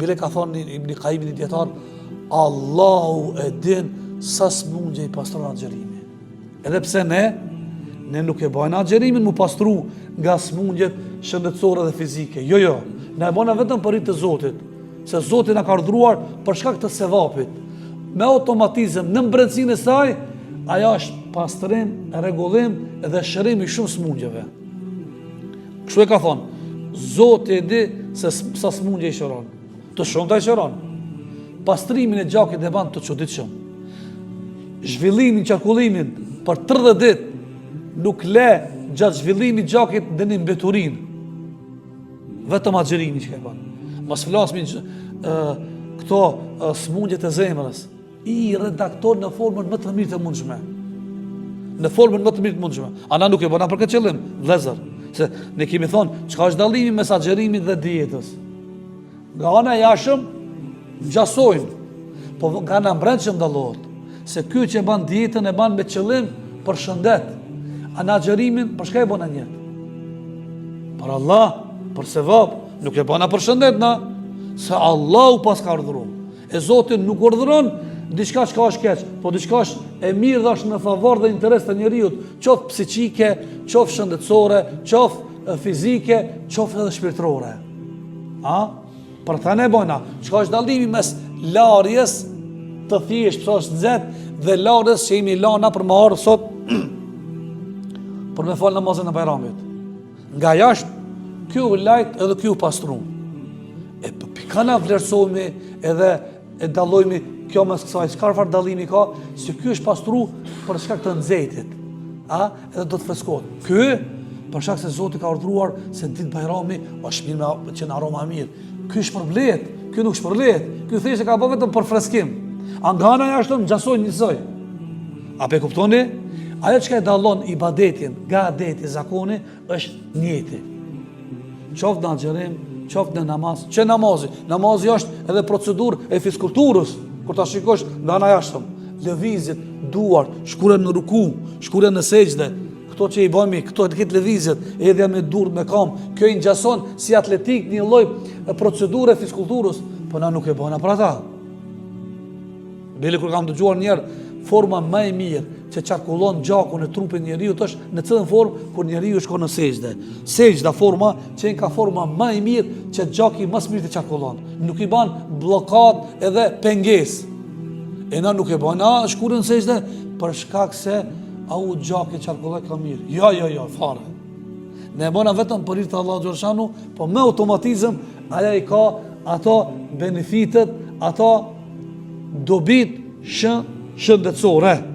bile ka thonë Ibn Qayyim një dietar, Allahu e din sa smundje i pastron agjerimi. Edhe pse ne nuk e bajnë agjerimin mu pastru nga smundjet shëndetësore dhe fizike. Jo, ne e bajnë vetëm për të Zotit, se Zoti na ka urdhëruar për shkak të sevapit. Me automatizëm në brendësinë e saj, ajo është pastrim, rregullim dhe shërim i shumë smundjeve. Kështu e ka thonë, Zoti e di se sa smundje i shëron. Të shumta i shëron. Pastrimin e gjakit e ban të çuditshëm. Zhvillimin, qarkullimin për 30 ditë nuk le gjatë zhvillimit gjakit dënim mbeturin. Vetëm agjerimi që ka ban. Mos flasmin këto smundjet e zemrës. I redaktor në formën më të mirë të mundshme. Në formën më të mirë të mundshme. Ana nuk e bëna për këtë qëllim, vëllezër. Se ne kemi thonë, çka është dallimi mes agjerimit dhe dietës? Nga ana e jashtëm gjasojnë, po nga ana brendshëm dallohet. Se ky që ban dietën e ban me qëllim për shëndet. Ana agjerimin për çka e bën anjë? Për Allah, për sevap, nuk e bëna për shëndet na, se Allahu pas ka urdhëruar. E Zoti nuk urdhëron diçka që është keq, po diçka është e mirë dhe është në favor dhe interes të njeriut, qoftë psiqike, qoftë shëndetësore, qoftë fizike, qoftë edhe shpirtërore. Për ta ne bëjna, çka është dallimi mes larjes të thjesht, pse është nxehtë, dhe larjes që jemi lana për më orë sot për me fal namazin e Bajramit. Nga jashtë, ky u lajt edhe ky u pastru. E pikana vlerësohemi edhe e dallojmë kjo mes kësaj, çfarë dallimi ka, se ky është pastru për shkak të nxehtit. Edhe do të freskohet. Ky për shkak se Zoti ka urdhëruar se ditë Bajrami është mirë që na aroma mirë. Ky shpërblet, ky nuk shpërblet. Ky thjesht e ka bërë vetëm për freskim. Angana jashtë ngjasojnë njësoj. A pe kuptoni? Ajo që e dallon ibadetin nga adeti, zakoni, është niyeti. Qoftë në agjerim, qoftë në namaz, që namazi është edhe procedurë e fiskulturës, kur ta shikosh nga ana jashtëm, lëvizjet, duart, shkurën në ruku, shkurën në sejdë, këto që i bëjmë, këto të këtë lëvizjet, edhja me durr, me kam, kjo i ngjason si atletik një lloj procedure e fiskulturës, po na nuk e bëna për ata. Bile kur kam dëgjuar një herë, forma më e mirë që qarkullon gjakun e trupit njeriu është në cilën formë kur njeriu shkon në sejdë. Sejdë forma që ka forma më e mirë që gjaki më së miri të qarkullon. Nuk i bën bllokat edhe pengesë. E na nuk e bën shkurën sejdë për shkak se au gjaki qarkullon ka mirë. Jo, fare. Ne e bëna vetëm për hir të Allahu xhaleshanu, po me automatizëm ajo i ka ato benefitet, ato dobit shëndetësore.